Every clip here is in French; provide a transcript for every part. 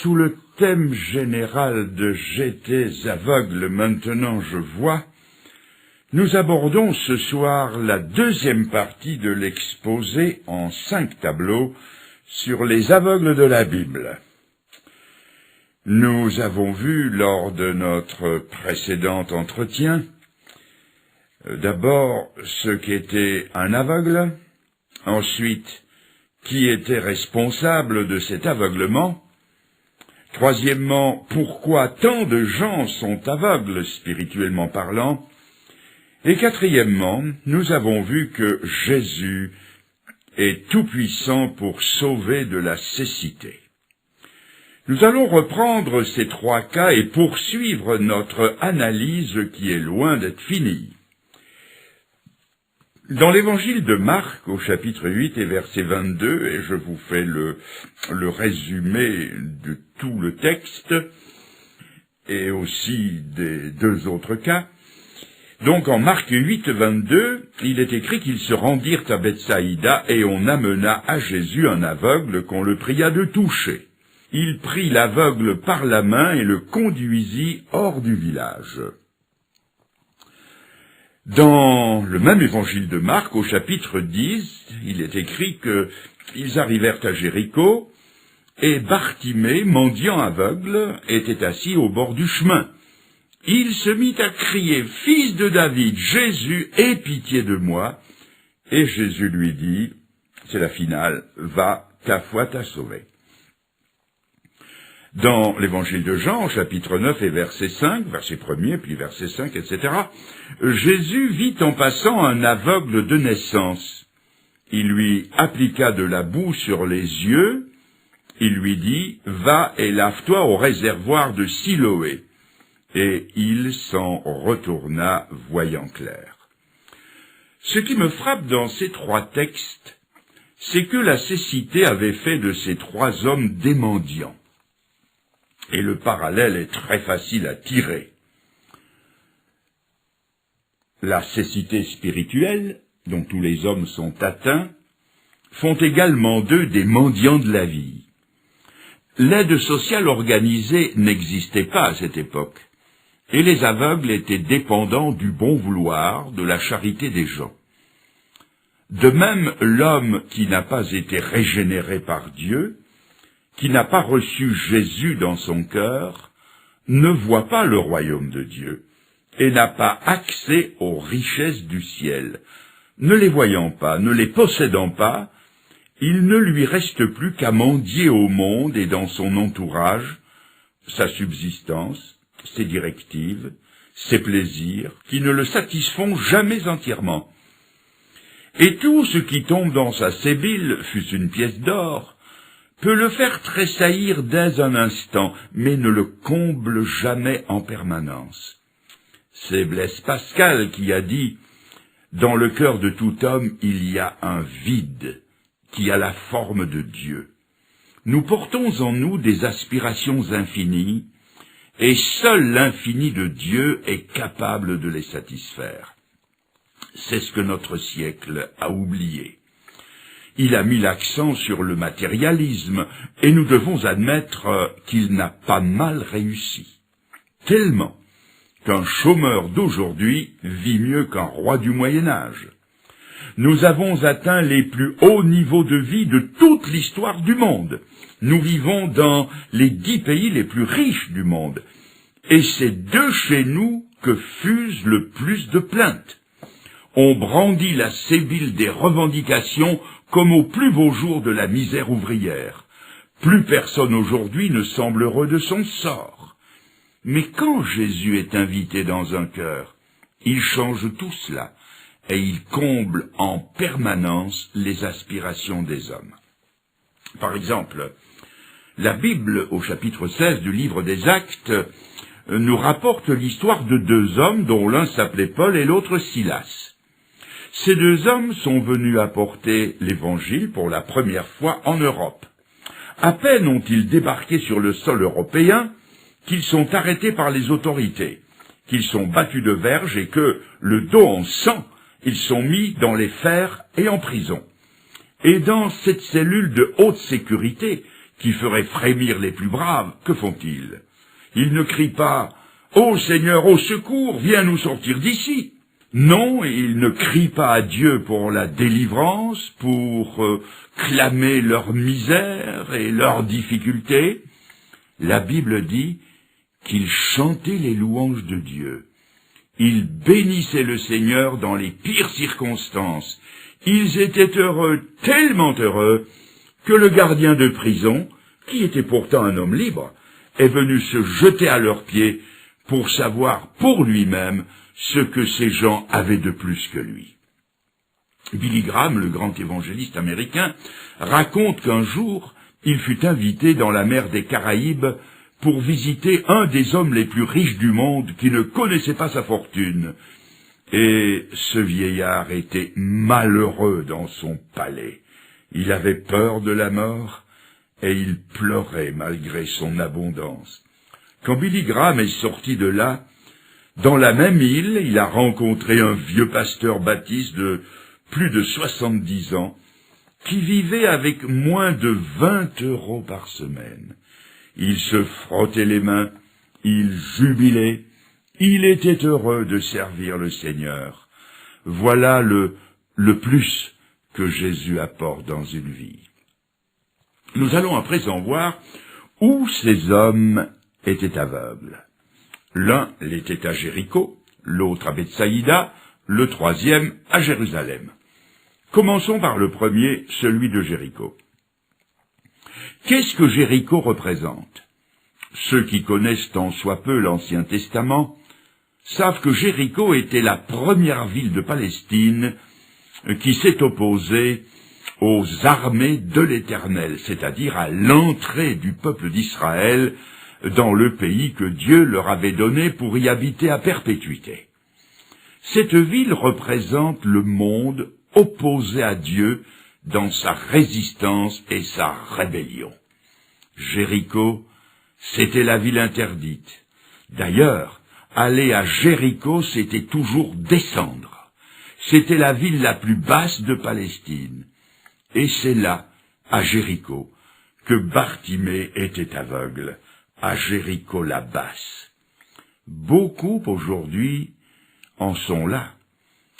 Sous le thème général de « J'étais aveugle, maintenant je vois », nous abordons ce soir la deuxième partie de l'exposé en 5 tableaux sur les aveugles de la Bible. Nous avons vu lors de notre précédent entretien d'abord ce qu'était un aveugle, ensuite qui était responsable de cet aveuglement, troisièmement pourquoi tant de gens sont aveugles spirituellement parlant, et quatrièmement nous avons vu que Jésus est tout-puissant pour sauver de la cécité. Nous allons reprendre ces 3 cas et poursuivre notre analyse qui est loin d'être finie. Dans l'évangile de Marc, au chapitre 8 et verset 22, et je vous fais le résumé de tout le texte, et aussi des 2 autres cas. Donc en Marc 8, 22, il est écrit qu'ils se rendirent à Bethsaïda, et on amena à Jésus un aveugle qu'on le pria de toucher. Il prit l'aveugle par la main et le conduisit hors du village. Dans le même évangile de Marc, au chapitre 10, il est écrit qu'ils arrivèrent à Jéricho, et Bartimée, mendiant aveugle, était assis au bord du chemin. Il se mit à crier « Fils de David, Jésus, aie pitié de moi !» Et Jésus lui dit, c'est la finale, « Va, ta foi t'a sauvé !» Dans l'évangile de Jean, chapitre 9 et verset 5, verset 1er, puis verset 5, etc., Jésus vit en passant un aveugle de naissance. Il lui appliqua de la boue sur les yeux, il lui dit « Va et lave-toi au réservoir de Siloé ». Et il s'en retourna voyant clair. Ce qui me frappe dans ces 3 textes, c'est que la cécité avait fait de ces 3 hommes des mendiants. Et le parallèle est très facile à tirer. La cécité spirituelle, dont tous les hommes sont atteints, font également d'eux des mendiants de la vie. L'aide sociale organisée n'existait pas à cette époque, et les aveugles étaient dépendants du bon vouloir, de la charité des gens. De même, l'homme qui n'a pas été régénéré par Dieu, qui n'a pas reçu Jésus dans son cœur, ne voit pas le royaume de Dieu et n'a pas accès aux richesses du ciel. Ne les voyant pas, ne les possédant pas, il ne lui reste plus qu'à mendier au monde et dans son entourage sa subsistance, ses directives, ses plaisirs, qui ne le satisfont jamais entièrement. Et tout ce qui tombe dans sa sébile, fût-ce une pièce d'or, peut le faire tressaillir dès un instant, mais ne le comble jamais en permanence. C'est Blaise Pascal qui a dit « Dans le cœur de tout homme, il y a un vide qui a la forme de Dieu. Nous portons en nous des aspirations infinies, et seul l'infini de Dieu est capable de les satisfaire. » C'est ce que notre siècle a oublié. Il a mis l'accent sur le matérialisme, et nous devons admettre qu'il n'a pas mal réussi. Tellement qu'un chômeur d'aujourd'hui vit mieux qu'un roi du Moyen-Âge. Nous avons atteint les plus hauts niveaux de vie de toute l'histoire du monde. Nous vivons dans les 10 pays les plus riches du monde. Et c'est de chez nous que fusent le plus de plaintes. On brandit la sébile des revendications comme aux plus beaux jours de la misère ouvrière. Plus personne aujourd'hui ne semble heureux de son sort. Mais quand Jésus est invité dans un cœur, il change tout cela, et il comble en permanence les aspirations des hommes. Par exemple, la Bible, au chapitre 16 du livre des Actes, nous rapporte l'histoire de 2 hommes dont l'un s'appelait Paul et l'autre Silas. Ces 2 hommes sont venus apporter l'Évangile pour la première fois en Europe. À peine ont-ils débarqué sur le sol européen qu'ils sont arrêtés par les autorités, qu'ils sont battus de verge et que, le dos en sang, ils sont mis dans les fers et en prison. Et dans cette cellule de haute sécurité, qui ferait frémir les plus braves, que font-ils? Ils ne crient pas « Ô Seigneur, au secours, viens nous sortir d'ici !» Non, ils ne crient pas à Dieu pour la délivrance, pour clamer leur misère et leurs difficultés. La Bible dit qu'ils chantaient les louanges de Dieu. Ils bénissaient le Seigneur dans les pires circonstances. Ils étaient heureux, tellement heureux, que le gardien de prison, qui était pourtant un homme libre, est venu se jeter à leurs pieds pour savoir pour lui-même ce que ces gens avaient de plus que lui. Billy Graham, le grand évangéliste américain, raconte qu'un jour, il fut invité dans la mer des Caraïbes pour visiter un des hommes les plus riches du monde qui ne connaissait pas sa fortune. Et ce vieillard était malheureux dans son palais. Il avait peur de la mort et il pleurait malgré son abondance. Quand Billy Graham est sorti de là, dans la même île, il a rencontré un vieux pasteur baptiste de plus de 70 ans qui vivait avec moins de 20 € par semaine. Il se frottait les mains, il jubilait, il était heureux de servir le Seigneur. Voilà le plus que Jésus apporte dans une vie. Nous allons à présent voir où ces hommes étaient aveugles. L'un l'était à Jéricho, l'autre à Bethsaïda, le troisième à Jérusalem. Commençons par le premier, celui de Jéricho. Qu'est-ce que Jéricho représente? Ceux qui connaissent tant soit peu l'Ancien Testament savent que Jéricho était la première ville de Palestine qui s'est opposée aux armées de l'Éternel, c'est-à-dire à l'entrée du peuple d'Israël dans le pays que Dieu leur avait donné pour y habiter à perpétuité. Cette ville représente le monde opposé à Dieu dans sa résistance et sa rébellion. Jéricho, c'était la ville interdite. D'ailleurs, aller à Jéricho, c'était toujours descendre. C'était la ville la plus basse de Palestine. Et c'est là, à Jéricho, que Bartimée était aveugle, à Jéricho la basse. Beaucoup aujourd'hui en sont là.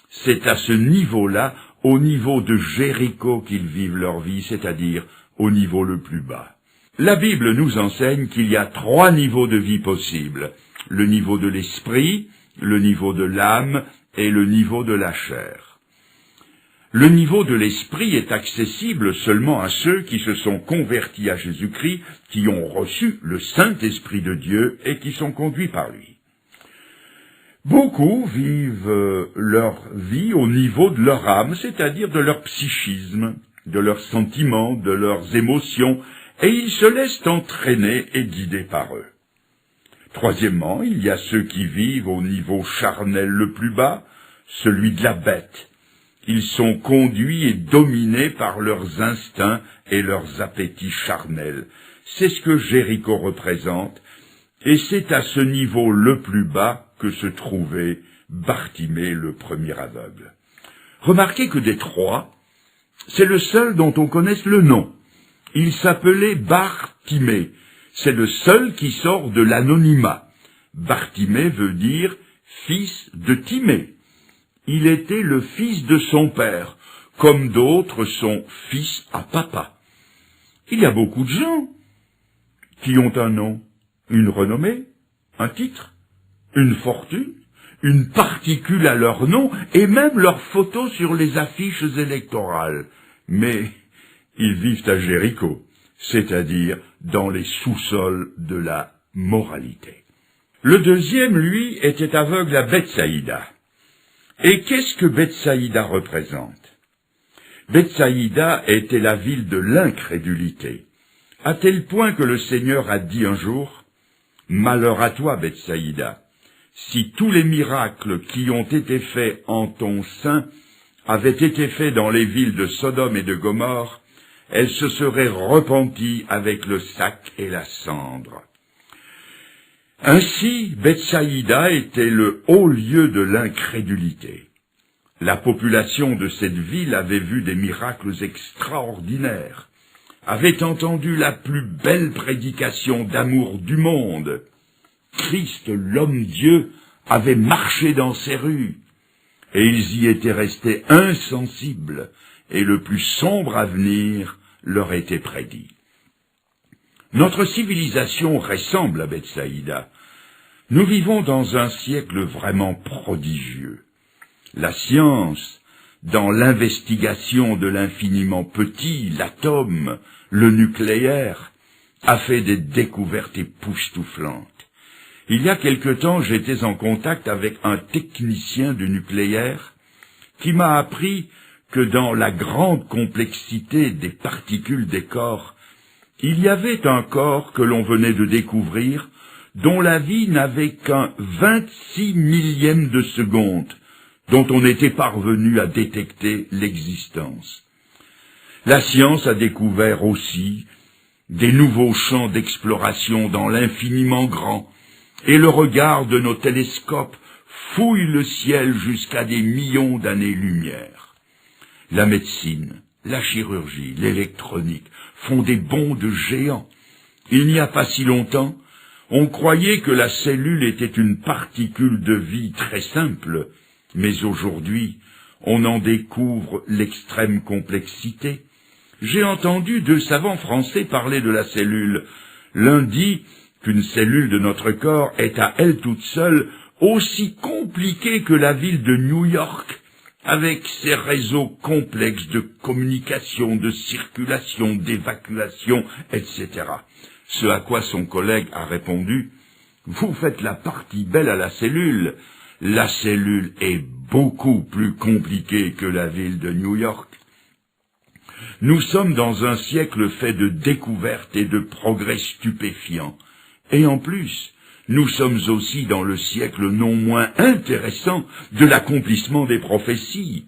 C'est à ce niveau-là, au niveau de Jéricho qu'ils vivent leur vie, c'est-à-dire au niveau le plus bas. La Bible nous enseigne qu'il y a 3 niveaux de vie possibles. Le niveau de l'esprit, le niveau de l'âme et le niveau de la chair. Le niveau de l'esprit est accessible seulement à ceux qui se sont convertis à Jésus-Christ, qui ont reçu le Saint-Esprit de Dieu et qui sont conduits par lui. Beaucoup vivent leur vie au niveau de leur âme, c'est-à-dire de leur psychisme, de leurs sentiments, de leurs émotions, et ils se laissent entraîner et guider par eux. Troisièmement, il y a ceux qui vivent au niveau charnel le plus bas, celui de la bête. Ils sont conduits et dominés par leurs instincts et leurs appétits charnels. C'est ce que Jéricho représente, et c'est à ce niveau le plus bas que se trouvait Bartimée, le premier aveugle. Remarquez que des 3, c'est le seul dont on connaisse le nom. Il s'appelait Bartimée. C'est le seul qui sort de l'anonymat. Bartimée veut dire fils de Timée. Il était le fils de son père, comme d'autres sont fils à papa. Il y a beaucoup de gens qui ont un nom, une renommée, un titre, une fortune, une particule à leur nom et même leur photo sur les affiches électorales. Mais ils vivent à Jéricho, c'est-à-dire dans les sous-sols de la moralité. Le deuxième, lui, était aveugle à Bethsaïda. Et qu'est-ce que Bethsaïda représente? Bethsaïda était la ville de l'incrédulité, à tel point que le Seigneur a dit un jour, « Malheur à toi, Bethsaïda, si tous les miracles qui ont été faits en ton sein avaient été faits dans les villes de Sodome et de Gomorrhe, elles se seraient repenties avec le sac et la cendre. » Ainsi, Bethsaïda était le haut lieu de l'incrédulité. La population de cette ville avait vu des miracles extraordinaires. avait entendu la plus belle prédication d'amour du monde. Christ, l'homme-Dieu, avait marché dans ces rues, et ils y étaient restés insensibles, et le plus sombre avenir leur était prédit. Notre civilisation ressemble à Bethsaïda. Nous vivons dans un siècle vraiment prodigieux. La science, dans l'investigation de l'infiniment petit, l'atome, le nucléaire, a fait des découvertes époustouflantes. Il y a quelque temps, j'étais en contact avec un technicien du nucléaire qui m'a appris que dans la grande complexité des particules des corps, il y avait un corps que l'on venait de découvrir dont la vie n'avait qu'un 26 millième de seconde, dont on était parvenu à détecter l'existence. La science a découvert aussi des nouveaux champs d'exploration dans l'infiniment grand, et le regard de nos télescopes fouille le ciel jusqu'à des millions d'années-lumière. La médecine, la chirurgie, l'électronique font des bonds de géants. Il n'y a pas si longtemps, on croyait que la cellule était une particule de vie très simple, mais aujourd'hui, on en découvre l'extrême complexité. J'ai entendu deux savants français parler de la cellule. L'un dit qu'une cellule de notre corps est à elle toute seule aussi compliquée que la ville de New York, avec ses réseaux complexes de communication, de circulation, d'évacuation, etc. Ce à quoi son collègue a répondu « Vous faites la partie belle à la cellule. La cellule est beaucoup plus compliquée que la ville de New York. » Nous sommes dans un siècle fait de découvertes et de progrès stupéfiants. Et en plus, nous sommes aussi dans le siècle non moins intéressant de l'accomplissement des prophéties.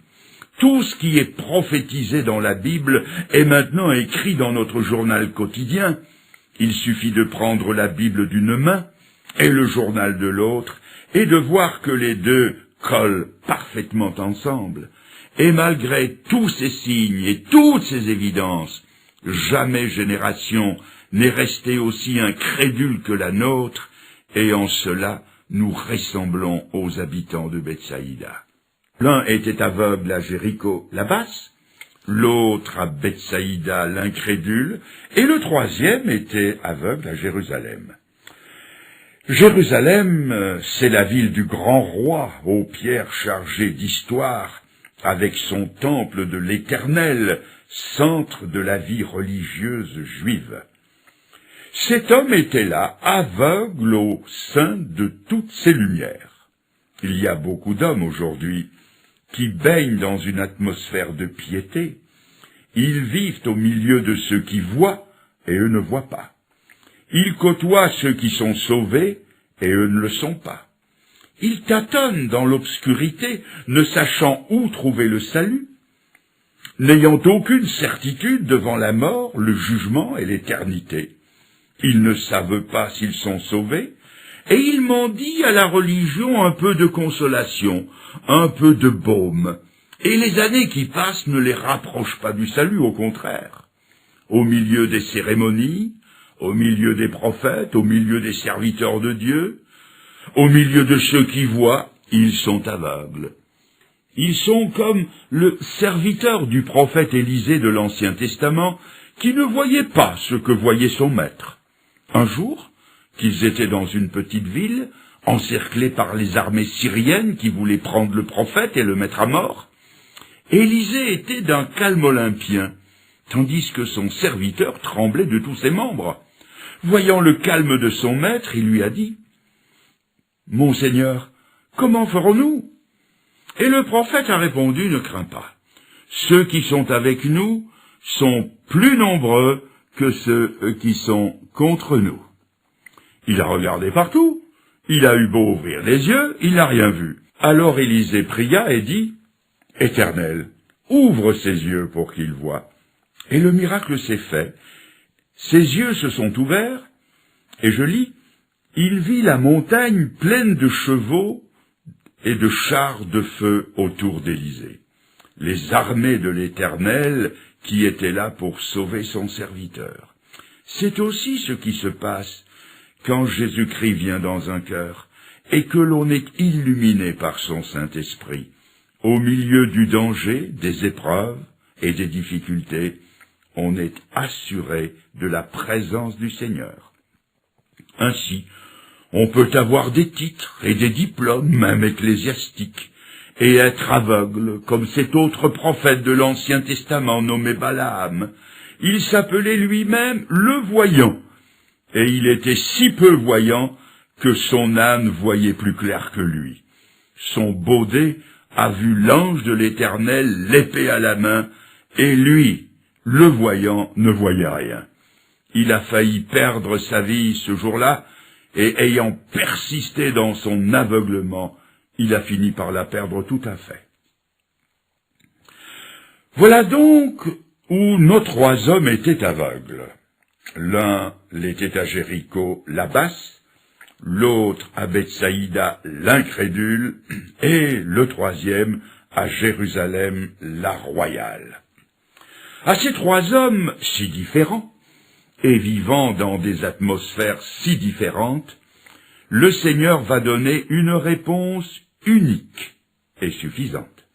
Tout ce qui est prophétisé dans la Bible est maintenant écrit dans notre journal quotidien. Il suffit de prendre la Bible d'une main et le journal de l'autre et de voir que les deux collent parfaitement ensemble. Et malgré tous ces signes et toutes ces évidences, jamais génération n'est restée aussi incrédule que la nôtre, et en cela nous ressemblons aux habitants de Bethsaïda. L'un était aveugle à Jéricho, la basse, l'autre à Bethsaïda, l'incrédule, et le troisième était aveugle à Jérusalem. Jérusalem, c'est la ville du grand roi, aux pierres chargées d'histoire, avec son temple de l'Éternel, centre de la vie religieuse juive. Cet homme était là, aveugle au sein de toutes ces lumières. Il y a beaucoup d'hommes aujourd'hui qui baignent dans une atmosphère de piété. Ils vivent au milieu de ceux qui voient et eux ne voient pas. Ils côtoient ceux qui sont sauvés et eux ne le sont pas. Ils tâtonnent dans l'obscurité, ne sachant où trouver le salut, n'ayant aucune certitude devant la mort, le jugement et l'éternité. Ils ne savent pas s'ils sont sauvés, et ils mendient à la religion un peu de consolation, un peu de baume, et les années qui passent ne les rapprochent pas du salut, au contraire. Au milieu des cérémonies, au milieu des prophètes, au milieu des serviteurs de Dieu, au milieu de ceux qui voient, ils sont aveugles. Ils sont comme le serviteur du prophète Élisée de l'Ancien Testament, qui ne voyait pas ce que voyait son maître. Un jour, qu'ils étaient dans une petite ville, encerclés par les armées syriennes qui voulaient prendre le prophète et le mettre à mort, Élisée était d'un calme olympien, tandis que son serviteur tremblait de tous ses membres. Voyant le calme de son maître, il lui a dit « Mon Seigneur, comment ferons-nous » Et le prophète a répondu « Ne crains pas. Ceux qui sont avec nous sont plus nombreux que ceux qui sont contre nous. » Il a regardé partout. Il a eu beau ouvrir les yeux, il n'a rien vu. Alors Élisée pria et dit « Éternel, ouvre ses yeux pour qu'il voie. » Et le miracle s'est fait. Ses yeux se sont ouverts, et je lis, il vit la montagne pleine de chevaux et de chars de feu autour d'Élisée. les armées de l'Éternel qui étaient là pour sauver son serviteur. C'est aussi ce qui se passe quand Jésus-Christ vient dans un cœur et que l'on est illuminé par son Saint-Esprit. Au milieu du danger, des épreuves et des difficultés, on est assuré de la présence du Seigneur. Ainsi, on peut avoir des titres et des diplômes, même ecclésiastiques, et être aveugle, comme cet autre prophète de l'Ancien Testament nommé Balaam. Il s'appelait lui-même le voyant, et il était si peu voyant que son âne voyait plus clair que lui. Son baudet a vu l'ange de l'Éternel, l'épée à la main, et lui, le voyant, ne voyait rien. Il a failli perdre sa vie ce jour-là, et ayant persisté dans son aveuglement, il a fini par la perdre tout à fait. Voilà donc où nos trois hommes étaient aveugles. L'un l'était à Jéricho, la basse, l'autre à Bethsaïda, l'incrédule, et le troisième à Jérusalem, la royale. À ces trois hommes si différents, et vivant dans des atmosphères si différentes, le Seigneur va donner une réponse unique et suffisante.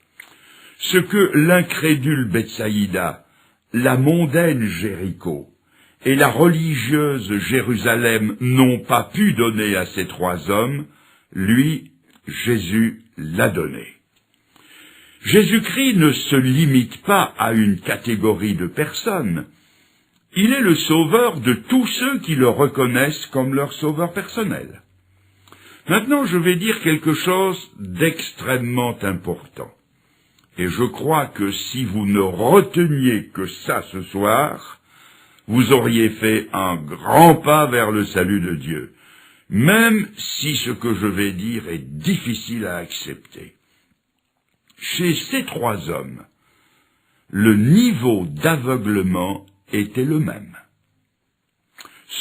Ce que l'incrédule Bethsaïda, la mondaine Jéricho et la religieuse Jérusalem n'ont pas pu donner à ces trois hommes, lui, Jésus, l'a donné. Jésus-Christ ne se limite pas à une catégorie de personnes. Il est le sauveur de tous ceux qui le reconnaissent comme leur sauveur personnel. Maintenant, je vais dire quelque chose d'extrêmement important. Et je crois que si vous ne reteniez que ça ce soir, vous auriez fait un grand pas vers le salut de Dieu, même si ce que je vais dire est difficile à accepter. Chez ces trois hommes, le niveau d'aveuglement était le même.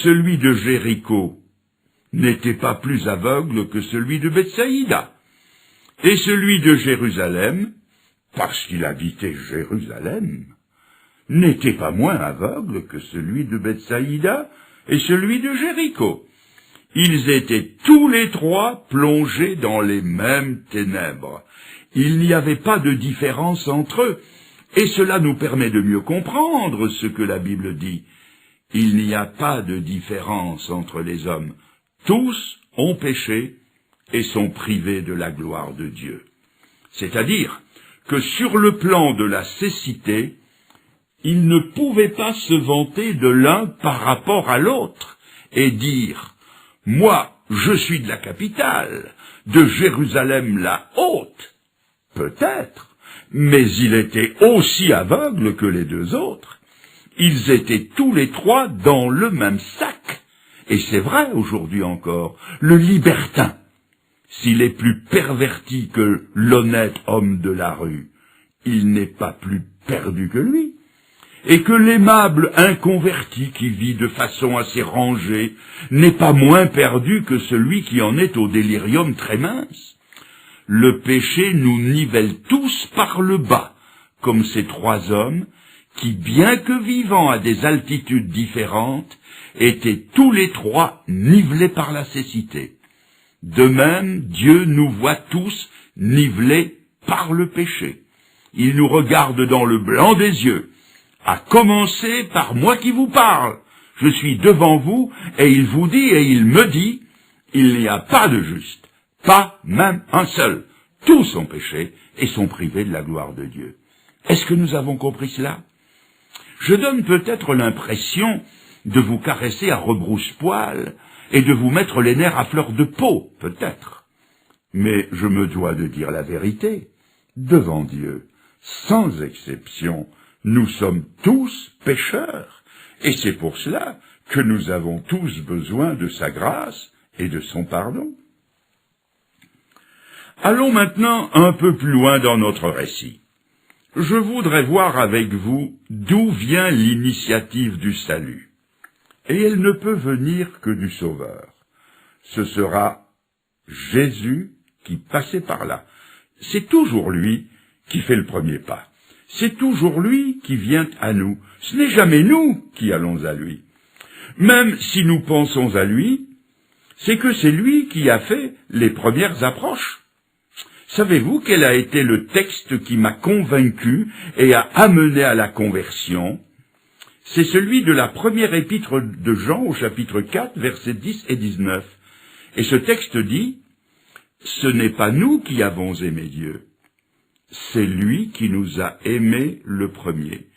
Celui de Jéricho n'était pas plus aveugle que celui de Bethsaïda, et celui de Jérusalem, parce qu'il habitait Jérusalem, n'était pas moins aveugle que celui de Bethsaïda et celui de Jéricho. Ils étaient tous les trois plongés dans les mêmes ténèbres. Il n'y avait pas de différence entre eux, et cela nous permet de mieux comprendre ce que la Bible dit. Il n'y a pas de différence entre les hommes. Tous ont péché et sont privés de la gloire de Dieu. C'est-à-dire que sur le plan de la cécité, ils ne pouvaient pas se vanter de l'un par rapport à l'autre et dire « Moi, je suis de la capitale, de Jérusalem la haute ». Peut-être, mais il était aussi aveugle que les deux autres. Ils étaient tous les trois dans le même sac. Et c'est vrai aujourd'hui encore, le libertin, s'il est plus perverti que l'honnête homme de la rue, il n'est pas plus perdu que lui. Et que l'aimable inconverti qui vit de façon assez rangée n'est pas moins perdu que celui qui en est au délirium très mince. Le péché nous nivelle tous par le bas, comme ces trois hommes qui, bien que vivant à des altitudes différentes, étaient tous les trois nivelés par la cécité. De même, Dieu nous voit tous nivelés par le péché. Il nous regarde dans le blanc des yeux, à commencer par moi qui vous parle. Je suis devant vous, et il vous dit, et il me dit, il n'y a pas de juste, pas même un seul. Tous ont péché et sont privés de la gloire de Dieu. Est-ce que nous avons compris cela? Je donne peut-être l'impression de vous caresser à rebrousse-poil et de vous mettre les nerfs à fleur de peau, peut-être. Mais je me dois de dire la vérité. Devant Dieu, sans exception, nous sommes tous pécheurs, et c'est pour cela que nous avons tous besoin de sa grâce et de son pardon. Allons maintenant un peu plus loin dans notre récit. Je voudrais voir avec vous d'où vient l'initiative du salut. Et elle ne peut venir que du Sauveur. Ce sera Jésus qui passait par là. C'est toujours lui qui fait le premier pas. c'est toujours lui qui vient à nous. Ce n'est jamais nous qui allons à lui. Même si nous pensons à lui, c'est que c'est lui qui a fait les premières approches. Savez-vous quel a été le texte qui m'a convaincu et a amené à la conversion? C'est celui de la première épître de Jean au chapitre 4, versets 10 et 19. Et ce texte dit, « Ce n'est pas nous qui avons aimé Dieu, c'est lui qui nous a aimés le premier.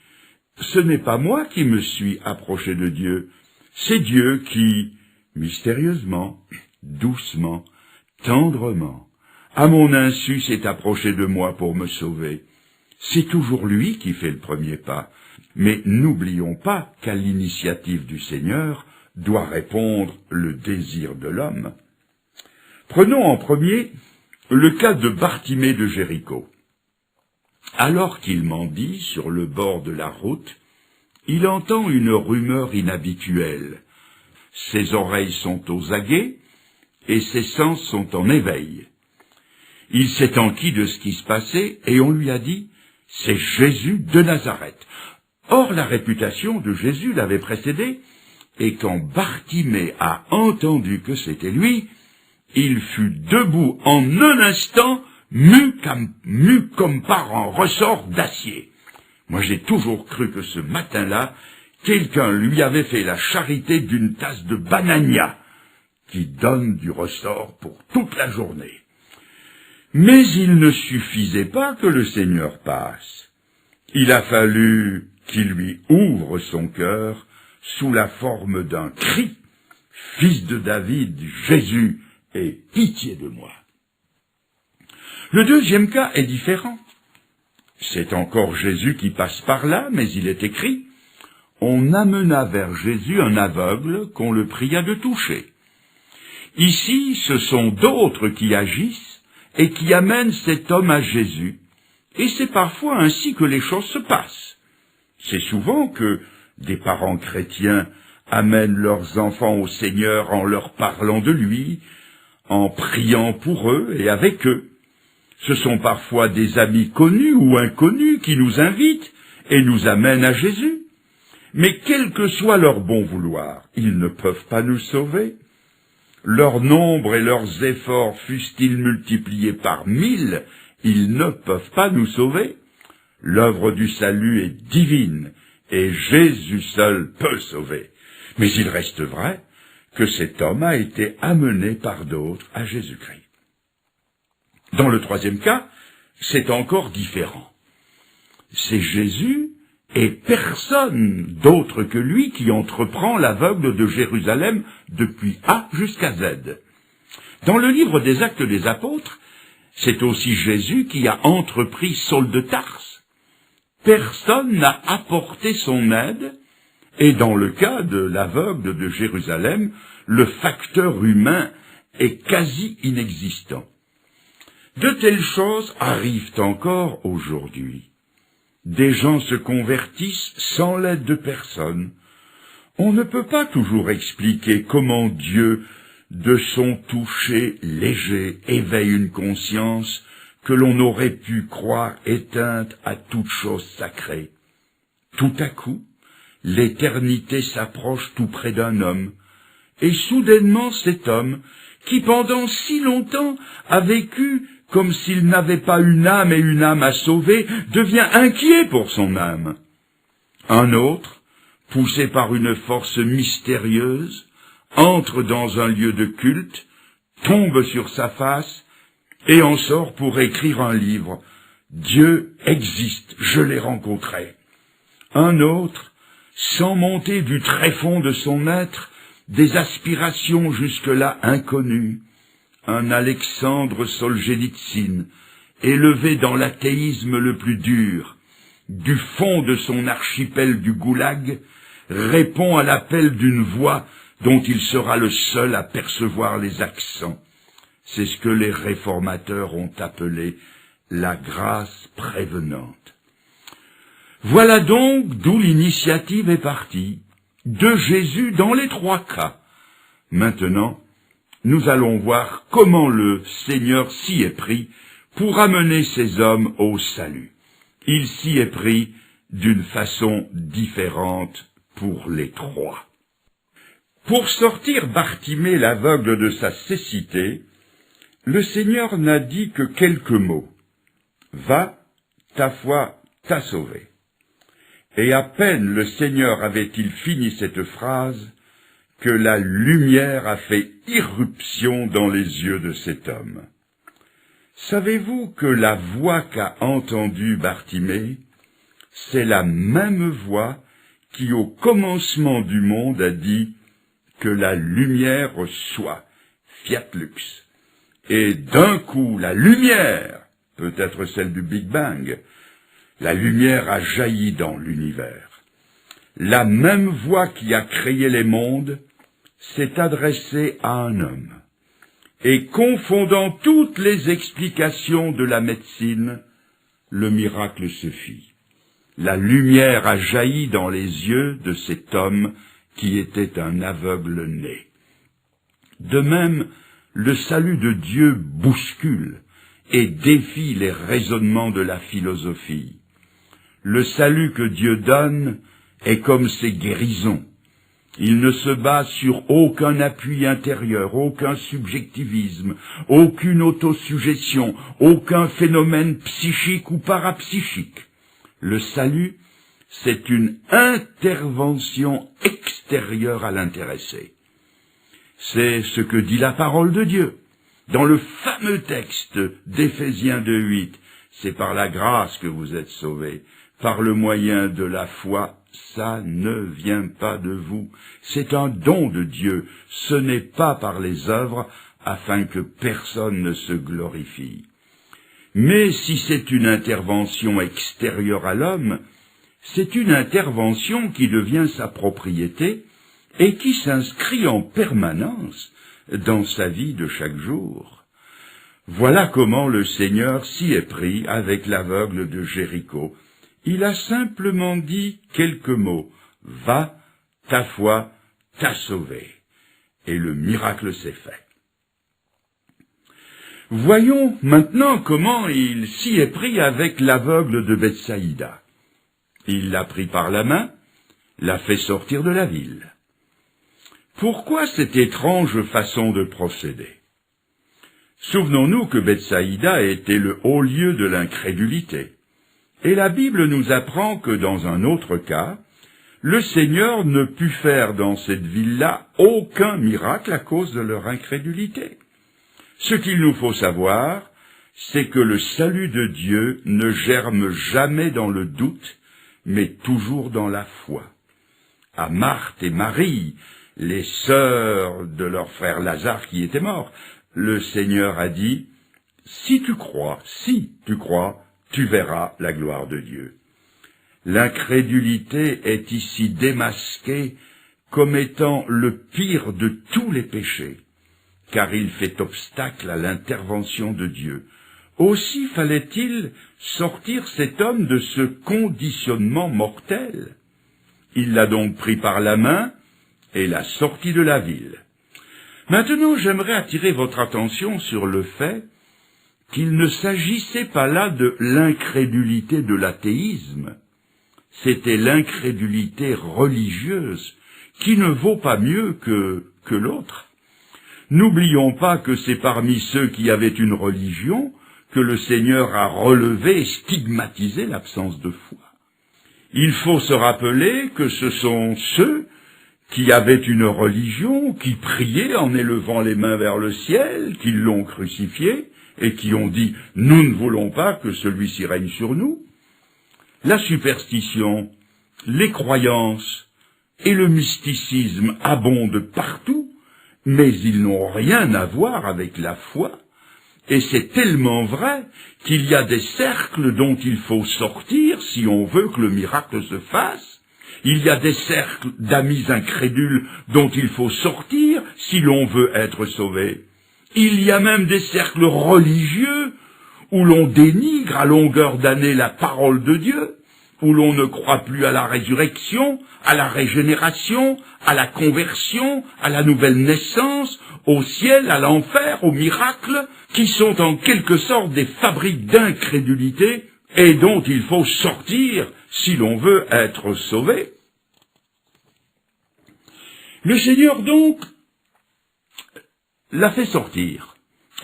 Ce n'est pas moi qui me suis approché de Dieu, c'est Dieu qui, mystérieusement, doucement, tendrement, à mon insu s'est approché de moi pour me sauver. C'est toujours lui qui fait le premier pas. Mais n'oublions pas qu'à l'initiative du Seigneur doit répondre le désir de l'homme. Prenons en premier le cas de Bartimée de Jéricho. Alors qu'il mendie sur le bord de la route, il entend une rumeur inhabituelle. Ses oreilles sont aux aguets et ses sens sont en éveil. Il s'est enquis de ce qui se passait et on lui a dit « C'est Jésus de Nazareth ». Or la réputation de Jésus l'avait précédé, et quand Bartimée a entendu que c'était lui, il fut debout en un instant, mu comme par un ressort d'acier. Moi j'ai toujours cru que ce matin-là, quelqu'un lui avait fait la charité d'une tasse de banania, qui donne du ressort pour toute la journée. Mais il ne suffisait pas que le Seigneur passe. Il a fallu qu'il lui ouvre son cœur sous la forme d'un cri. « Fils de David, Jésus, aie pitié de moi !» Le deuxième cas est différent. C'est encore Jésus qui passe par là, mais il est écrit « On amena vers Jésus un aveugle qu'on le pria de toucher ». Ici, ce sont d'autres qui agissent et qui amènent cet homme à Jésus, et c'est parfois ainsi que les choses se passent. C'est souvent que des parents chrétiens amènent leurs enfants au Seigneur en leur parlant de lui, en priant pour eux et avec eux. Ce sont parfois des amis connus ou inconnus qui nous invitent et nous amènent à Jésus. Mais quel que soit leur bon vouloir, ils ne peuvent pas nous sauver. Leur nombre et leurs efforts fussent-ils multipliés par 1000, ils ne peuvent pas nous sauver. L'œuvre du salut est divine, et Jésus seul peut sauver. Mais il reste vrai que cet homme a été amené par d'autres à Jésus-Christ. Dans le troisième cas, c'est encore différent. C'est Jésus et personne d'autre que lui qui entreprend l'aveugle de Jérusalem depuis A jusqu'à Z. Dans le livre des Actes des Apôtres, c'est aussi Jésus qui a entrepris Saul de Tarse. Personne n'a apporté son aide, et dans le cas de l'aveugle de Jérusalem, le facteur humain est quasi inexistant. De telles choses arrivent encore aujourd'hui. Des gens se convertissent sans l'aide de personne. On ne peut pas toujours expliquer comment Dieu, de son toucher léger, éveille une conscience que l'on aurait pu croire éteinte à toute chose sacrée. Tout à coup, l'éternité s'approche tout près d'un homme, et soudainement cet homme, qui pendant si longtemps a vécu comme s'il n'avait pas une âme et une âme à sauver, devient inquiet pour son âme. Un autre, poussé par une force mystérieuse, entre dans un lieu de culte, tombe sur sa face et en sort pour écrire un livre. Dieu existe, je l'ai rencontré. Un autre, sans monter du tréfonds de son être, des aspirations jusque-là inconnues, un Alexandre Solzhenitsyn, élevé dans l'athéisme le plus dur, du fond de son archipel du Goulag, répond à l'appel d'une voix dont il sera le seul à percevoir les accents. C'est ce que les réformateurs ont appelé la grâce prévenante. Voilà donc d'où l'initiative est partie, de Jésus dans les trois cas. Maintenant, nous allons voir comment le Seigneur s'y est pris pour amener ces hommes au salut. il s'y est pris d'une façon différente pour les trois. Pour sortir Bartimée l'aveugle de sa cécité, le Seigneur n'a dit que quelques mots. « Va, ta foi t'a sauvé. » Et à peine le Seigneur avait-il fini cette phrase que la lumière a fait irruption dans les yeux de cet homme. Savez-vous que la voix qu'a entendue Bartimée, c'est la même voix qui au commencement du monde a dit que la lumière soit, fiat lux. Et d'un coup, la lumière, peut-être celle du Big Bang, la lumière a jailli dans l'univers. La même voix qui a créé les mondes s'est adressée à un homme. Et confondant toutes les explications de la médecine, le miracle se fit. La lumière a jailli dans les yeux de cet homme qui était un aveugle né. De même, le salut de Dieu bouscule et défie les raisonnements de la philosophie. Le salut que Dieu donne est comme ses guérisons. Il ne se base sur aucun appui intérieur, aucun subjectivisme, aucune autosuggestion, aucun phénomène psychique ou parapsychique. Le salut, c'est une intervention extérieure à l'intéressé. C'est ce que dit la parole de Dieu. Dans le fameux texte d'Éphésiens 2:8, c'est par la grâce que vous êtes sauvés, par le moyen de la foi. Ça ne vient pas de vous, c'est un don de Dieu, ce n'est pas par les œuvres, afin que personne ne se glorifie. Mais si c'est une intervention extérieure à l'homme, c'est une intervention qui devient sa propriété et qui s'inscrit en permanence dans sa vie de chaque jour. Voilà comment le Seigneur s'y est pris avec l'aveugle de Jéricho. Il a simplement dit quelques mots. « Va, ta foi t'a sauvé. » Et le miracle s'est fait. Voyons maintenant comment il s'y est pris avec l'aveugle de Bethsaïda. Il l'a pris par la main, l'a fait sortir de la ville. Pourquoi cette étrange façon de procéder? Souvenons-nous que Bethsaïda était le haut lieu de l'incrédulité. Et la Bible nous apprend que dans un autre cas, le Seigneur ne put faire dans cette ville-là aucun miracle à cause de leur incrédulité. Ce qu'il nous faut savoir, c'est que le salut de Dieu ne germe jamais dans le doute, mais toujours dans la foi. À Marthe et Marie, les sœurs de leur frère Lazare qui était mort, le Seigneur a dit, « Si tu crois, tu verras la gloire de Dieu. » L'incrédulité est ici démasquée comme étant le pire de tous les péchés, car il fait obstacle à l'intervention de Dieu. Aussi fallait-il sortir cet homme de ce conditionnement mortel. Il l'a donc pris par la main et l'a sorti de la ville. Maintenant, j'aimerais attirer votre attention sur le fait qu'il ne s'agissait pas là de l'incrédulité de l'athéisme, c'était l'incrédulité religieuse, qui ne vaut pas mieux que l'autre. N'oublions pas que c'est parmi ceux qui avaient une religion que le Seigneur a relevé et stigmatisé l'absence de foi. Il faut se rappeler que ce sont ceux qui avaient une religion, qui priaient en élevant les mains vers le ciel, qui l'ont crucifié, et qui ont dit « Nous ne voulons pas que celui-ci règne sur nous ». La superstition, les croyances et le mysticisme abondent partout, mais ils n'ont rien à voir avec la foi. Et c'est tellement vrai qu'il y a des cercles dont il faut sortir si on veut que le miracle se fasse. Il y a des cercles d'amis incrédules dont il faut sortir si l'on veut être sauvé. Il y a même des cercles religieux où l'on dénigre à longueur d'année la parole de Dieu, où l'on ne croit plus à la résurrection, à la régénération, à la conversion, à la nouvelle naissance, au ciel, à l'enfer, aux miracles, qui sont en quelque sorte des fabriques d'incrédulité et dont il faut sortir si l'on veut être sauvé. Le Seigneur donc l'a fait sortir,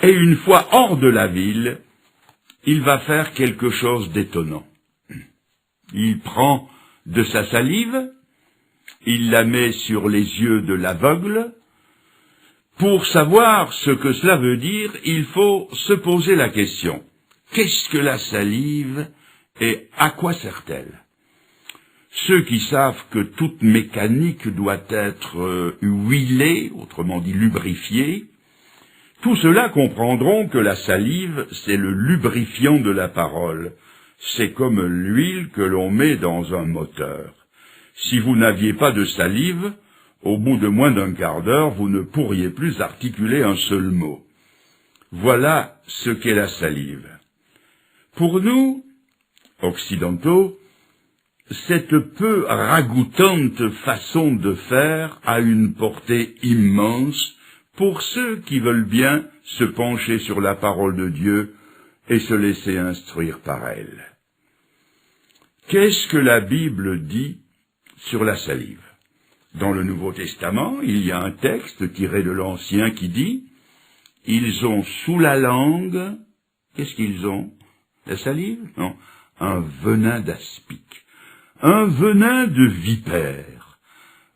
et une fois hors de la ville, il va faire quelque chose d'étonnant. Il prend de sa salive, il la met sur les yeux de l'aveugle. Pour savoir ce que cela veut dire, il faut se poser la question. Qu'est-ce que la salive et à quoi sert-elle? Ceux qui savent que toute mécanique doit être huilée, autrement dit lubrifiée, tous ceux-là comprendront que la salive, c'est le lubrifiant de la parole. C'est comme l'huile que l'on met dans un moteur. Si vous n'aviez pas de salive, au bout de moins d'un quart d'heure, vous ne pourriez plus articuler un seul mot. Voilà ce qu'est la salive. Pour nous, occidentaux, cette peu ragoûtante façon de faire a une portée immense pour ceux qui veulent bien se pencher sur la parole de Dieu et se laisser instruire par elle. Qu'est-ce que la Bible dit sur la salive? Dans le Nouveau Testament, il y a un texte tiré de l'Ancien qui dit « Ils ont sous la langue... » Qu'est-ce qu'ils ont? La salive? Non, un venin d'aspic, un venin de vipère.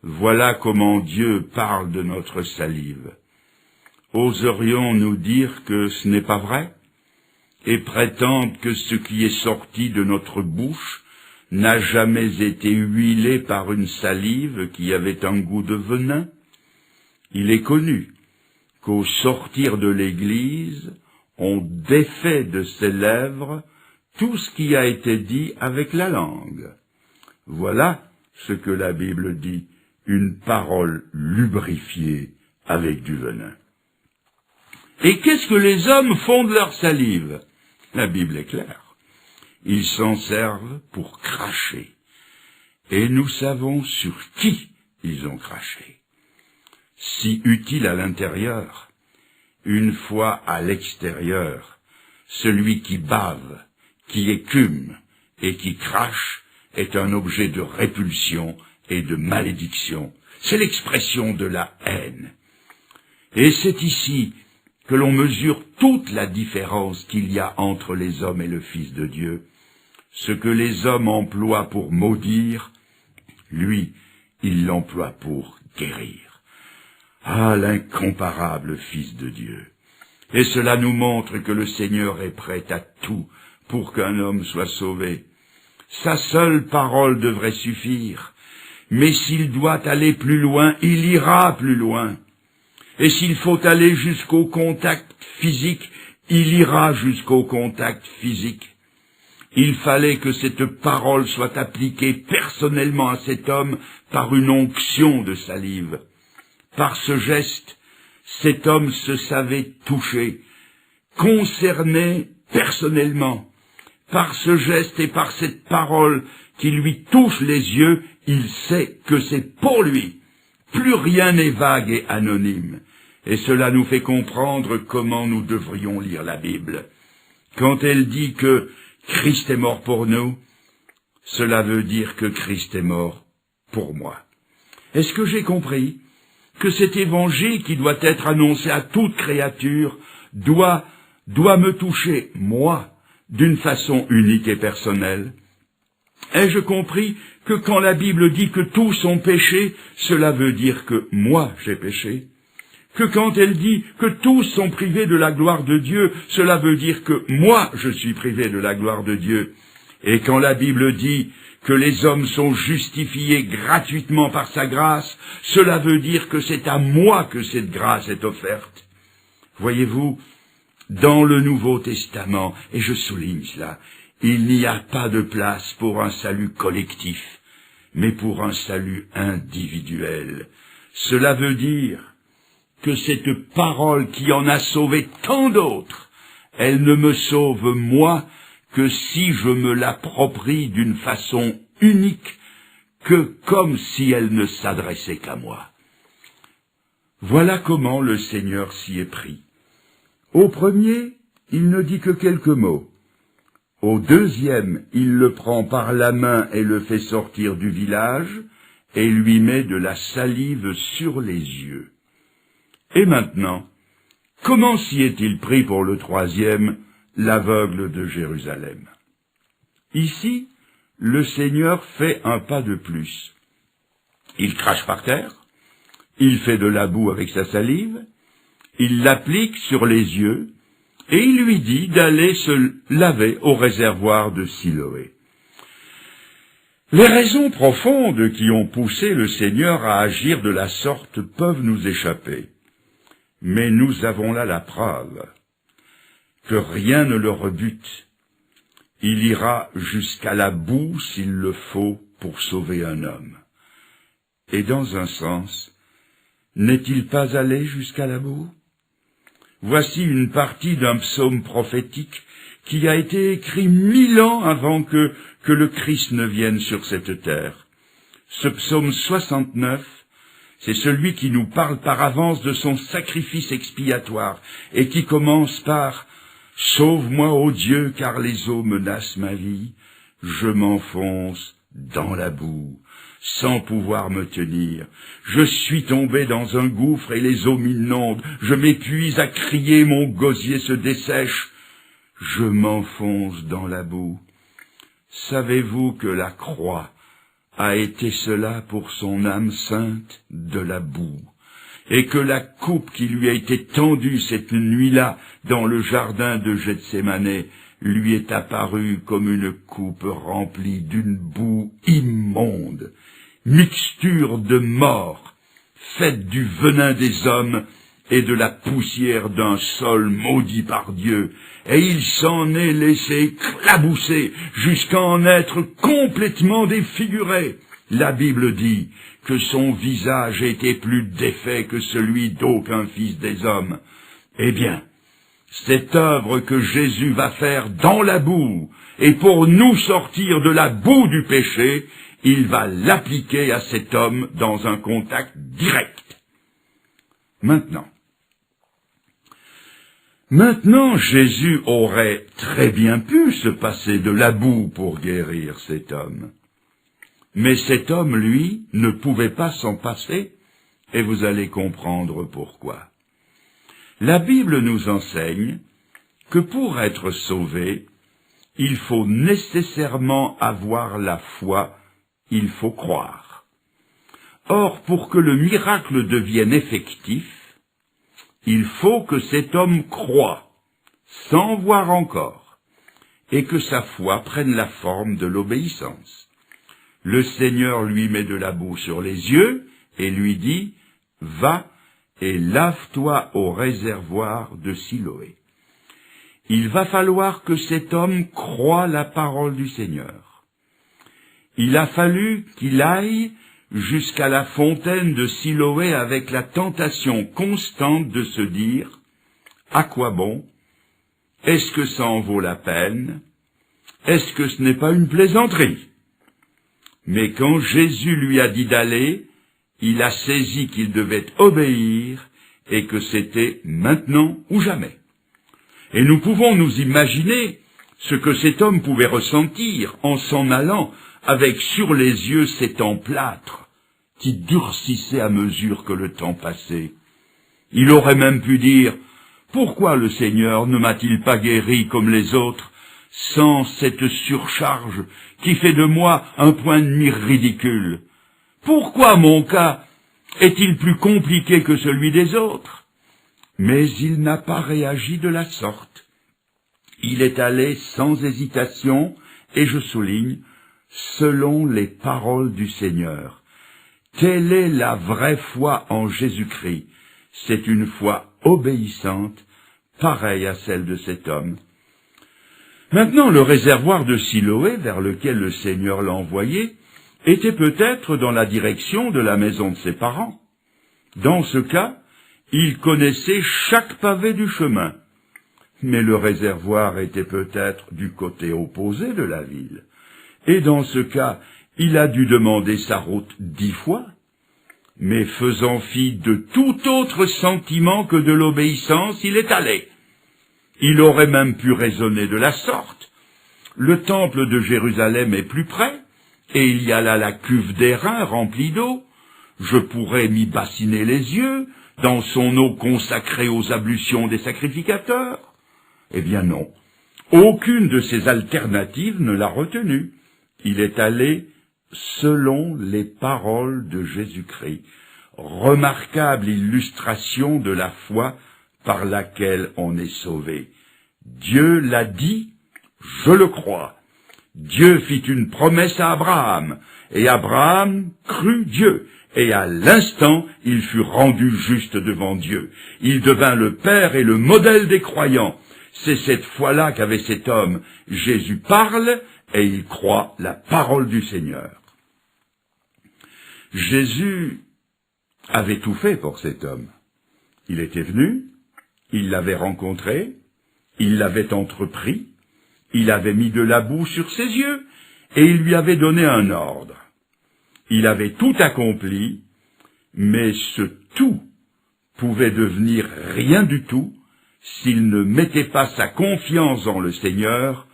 Voilà comment Dieu parle de notre salive. Oserions-nous dire que ce n'est pas vrai, et prétendre que ce qui est sorti de notre bouche n'a jamais été huilé par une salive qui avait un goût de venin? Il est connu qu'au sortir de l'Église, on défait de ses lèvres tout ce qui a été dit avec la langue. Voilà ce que la Bible dit, une parole lubrifiée avec du venin. Et qu'est-ce que les hommes font de leur salive? La Bible est claire. Ils s'en servent pour cracher. Et nous savons sur qui ils ont craché. Si utile à l'intérieur, une fois à l'extérieur, celui qui bave, qui écume et qui crache est un objet de répulsion et de malédiction. C'est l'expression de la haine. Et c'est ici que l'on mesure toute la différence qu'il y a entre les hommes et le Fils de Dieu. Ce que les hommes emploient pour maudire, lui, il l'emploie pour guérir. Ah, l'incomparable Fils de Dieu! Et cela nous montre que le Seigneur est prêt à tout pour qu'un homme soit sauvé. Sa seule parole devrait suffire, mais s'il doit aller plus loin, il ira plus loin. Et s'il faut aller jusqu'au contact physique, il ira jusqu'au contact physique. Il fallait que cette parole soit appliquée personnellement à cet homme par une onction de salive. Par ce geste, cet homme se savait touché, concerné personnellement. Par ce geste et par cette parole qui lui touche les yeux, il sait que c'est pour lui. Plus rien n'est vague et anonyme. Et cela nous fait comprendre comment nous devrions lire la Bible. Quand elle dit que Christ est mort pour nous, cela veut dire que Christ est mort pour moi. Est-ce que j'ai compris que cet évangile qui doit être annoncé à toute créature doit me toucher, moi, d'une façon unique et personnelle? Ai-je compris que quand la Bible dit que tous ont péché, cela veut dire que moi j'ai péché? Que quand elle dit que tous sont privés de la gloire de Dieu, cela veut dire que moi je suis privé de la gloire de Dieu? Et quand la Bible dit que les hommes sont justifiés gratuitement par sa grâce, cela veut dire que c'est à moi que cette grâce est offerte. Voyez-vous, dans le Nouveau Testament, et je souligne cela, il n'y a pas de place pour un salut collectif, mais pour un salut individuel. Cela veut dire que cette parole qui en a sauvé tant d'autres, elle ne me sauve moi que si je me l'approprie d'une façon unique, que comme si elle ne s'adressait qu'à moi. Voilà comment le Seigneur s'y est pris. Au premier, il ne dit que quelques mots. Au deuxième, il le prend par la main et le fait sortir du village, et lui met de la salive sur les yeux. Et maintenant, comment s'y est-il pris pour le troisième, l'aveugle de Jérusalem? Ici, le Seigneur fait un pas de plus. Il crache par terre, il fait de la boue avec sa salive, il l'applique sur les yeux, et il lui dit d'aller se laver au réservoir de Siloé. Les raisons profondes qui ont poussé le Seigneur à agir de la sorte peuvent nous échapper. Mais nous avons là la preuve que rien ne le rebute. Il ira jusqu'à la boue s'il le faut pour sauver un homme. Et dans un sens, n'est-il pas allé jusqu'à la boue? Voici une partie d'un psaume prophétique qui a été écrit 1000 ans avant que le Christ ne vienne sur cette terre. Ce psaume 69, c'est celui qui nous parle par avance de son sacrifice expiatoire et qui commence par « Sauve-moi, ô Dieu, car les eaux menacent ma vie, je m'enfonce dans la boue, sans pouvoir me tenir. Je suis tombé dans un gouffre et les eaux m'inondent, je m'épuise à crier, mon gosier se dessèche. Je m'enfonce dans la boue. » Savez-vous que la croix a été cela pour son âme sainte, de la boue, et que la coupe qui lui a été tendue cette nuit-là dans le jardin de Gethsémanée lui est apparue comme une coupe remplie d'une boue immonde, mixture de mort, faite du venin des hommes et de la poussière d'un sol maudit par Dieu, et il s'en est laissé éclabousser jusqu'à en être complètement défiguré. La Bible dit que son visage était plus défait que celui d'aucun fils des hommes. Eh bien, cette œuvre que Jésus va faire dans la boue, et pour nous sortir de la boue du péché, il va l'appliquer à cet homme dans un contact direct. Maintenant, Jésus aurait très bien pu se passer de la boue pour guérir cet homme. Mais cet homme, lui, ne pouvait pas s'en passer, et vous allez comprendre pourquoi. La Bible nous enseigne que pour être sauvé, il faut nécessairement avoir la foi, il faut croire. Or, pour que le miracle devienne effectif, il faut que cet homme croie, sans voir encore, et que sa foi prenne la forme de l'obéissance. Le Seigneur lui met de la boue sur les yeux et lui dit « Va et lave-toi au réservoir de Siloé ». Il va falloir que cet homme croie la parole du Seigneur. Il a fallu qu'il aille jusqu'à la fontaine de Siloé avec la tentation constante de se dire « À quoi bon? Est-ce que ça en vaut la peine? Est-ce que ce n'est pas une plaisanterie ?» Mais quand Jésus lui a dit d'aller, il a saisi qu'il devait obéir et que c'était maintenant ou jamais. Et nous pouvons nous imaginer ce que cet homme pouvait ressentir en s'en allant avec sur les yeux cet emplâtre qui durcissait à mesure que le temps passait. Il aurait même pu dire « Pourquoi le Seigneur ne m'a-t-il pas guéri comme les autres, sans cette surcharge qui fait de moi un point de mire ridicule? Pourquoi mon cas est-il plus compliqué que celui des autres ?» Mais il n'a pas réagi de la sorte. Il est allé sans hésitation, et je souligne, selon les paroles du Seigneur. Telle est la vraie foi en Jésus-Christ. C'est une foi obéissante, pareille à celle de cet homme. Maintenant, le réservoir de Siloé, vers lequel le Seigneur l'a envoyé, était peut-être dans la direction de la maison de ses parents. Dans ce cas, il connaissait chaque pavé du chemin. Mais le réservoir était peut-être du côté opposé de la ville. Et dans ce cas, il a dû demander sa route 10 fois. Mais faisant fi de tout autre sentiment que de l'obéissance, il est allé. Il aurait même pu raisonner de la sorte. Le temple de Jérusalem est plus près, et il y a là la cuve d'airain remplie d'eau. Je pourrais m'y bassiner les yeux, dans son eau consacrée aux ablutions des sacrificateurs. Eh bien non, aucune de ces alternatives ne l'a retenu. Il est allé selon les paroles de Jésus-Christ. Remarquable illustration de la foi par laquelle on est sauvé. Dieu l'a dit, je le crois. Dieu fit une promesse à Abraham, et Abraham crut Dieu, et à l'instant, il fut rendu juste devant Dieu. Il devint le père et le modèle des croyants. C'est cette foi-là qu'avait cet homme. Jésus parle, et il croit la parole du Seigneur. Jésus avait tout fait pour cet homme. Il était venu, il l'avait rencontré, il l'avait entrepris, il avait mis de la boue sur ses yeux, et il lui avait donné un ordre. Il avait tout accompli, mais ce tout pouvait devenir rien du tout s'il ne mettait pas sa confiance en le Seigneur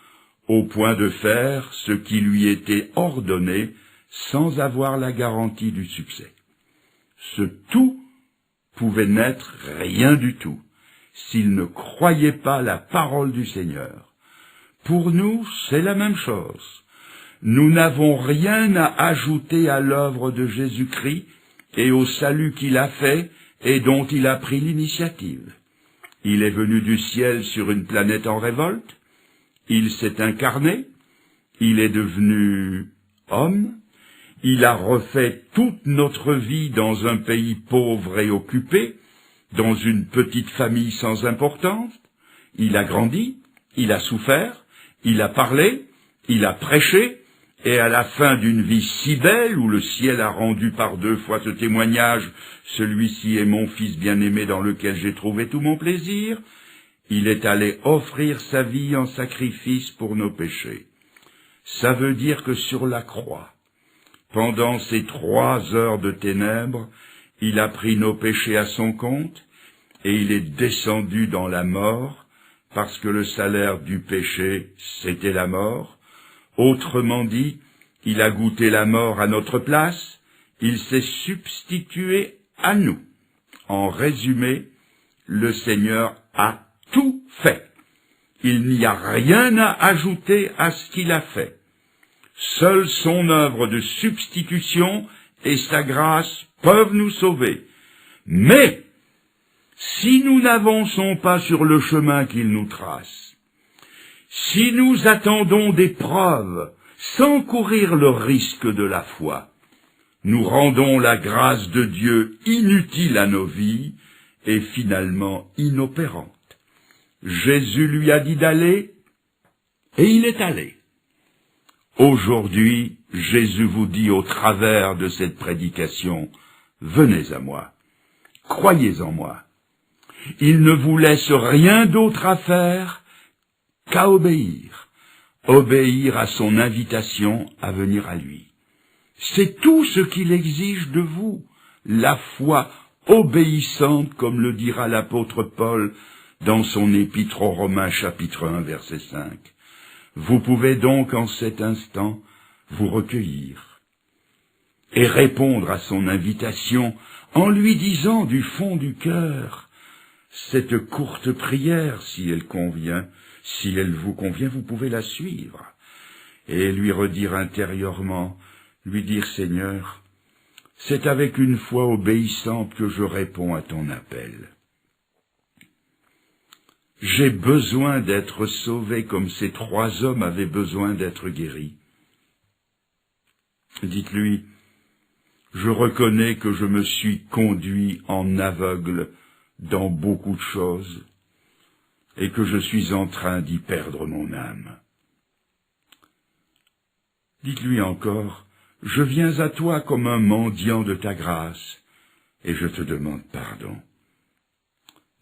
au point de faire ce qui lui était ordonné sans avoir la garantie du succès. Ce tout pouvait n'être rien du tout s'il ne croyait pas la parole du Seigneur. Pour nous, c'est la même chose. Nous n'avons rien à ajouter à l'œuvre de Jésus-Christ et au salut qu'il a fait et dont il a pris l'initiative. Il est venu du ciel sur une planète en révolte, il s'est incarné, il est devenu homme, il a refait toute notre vie dans un pays pauvre et occupé, dans une petite famille sans importance, il a grandi, il a souffert, il a parlé, il a prêché, et à la fin d'une vie si belle, où le ciel a rendu par 2 fois ce témoignage, celui-ci est mon fils bien-aimé dans lequel j'ai trouvé tout mon plaisir, il est allé offrir sa vie en sacrifice pour nos péchés. Ça veut dire que sur la croix, pendant ces 3 heures de ténèbres, il a pris nos péchés à son compte, et il est descendu dans la mort, parce que le salaire du péché, c'était la mort. Autrement dit, il a goûté la mort à notre place, il s'est substitué à nous. En résumé, le Seigneur a tout fait. Il n'y a rien à ajouter à ce qu'il a fait. Seule son œuvre de substitution et sa grâce peuvent nous sauver. Mais, si nous n'avançons pas sur le chemin qu'il nous trace, si nous attendons des preuves sans courir le risque de la foi, nous rendons la grâce de Dieu inutile à nos vies et finalement inopérante. Jésus lui a dit d'aller, et il est allé. Aujourd'hui, Jésus vous dit au travers de cette prédication, venez à moi, croyez en moi. Il ne vous laisse rien d'autre à faire qu'à obéir à son invitation à venir à lui. C'est tout ce qu'il exige de vous, la foi obéissante, comme le dira l'apôtre Paul dans son épître aux Romains chapitre 1 verset 5. Vous pouvez donc en cet instant vous recueillir et répondre à son invitation en lui disant du fond du cœur cette courte prière, si elle convient, si elle vous convient, vous pouvez la suivre, et lui redire intérieurement, lui dire, Seigneur, c'est avec une foi obéissante que je réponds à ton appel. J'ai besoin d'être sauvé comme ces 3 hommes avaient besoin d'être guéris. Dites-lui, je reconnais que je me suis conduit en aveugle dans beaucoup de choses, et que je suis en train d'y perdre mon âme. Dites-lui encore, je viens à toi comme un mendiant de ta grâce, et je te demande pardon.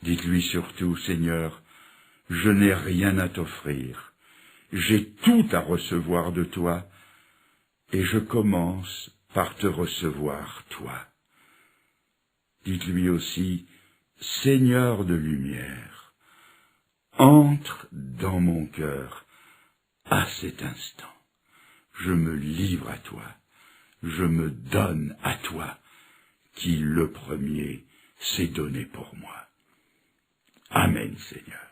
Dites-lui surtout, Seigneur, je n'ai rien à t'offrir, j'ai tout à recevoir de toi, et je commence par te recevoir, toi. Dites-lui aussi, Seigneur de lumière, entre dans mon cœur, à cet instant, je me livre à toi, je me donne à toi, qui le premier s'est donné pour moi. Amen, Seigneur.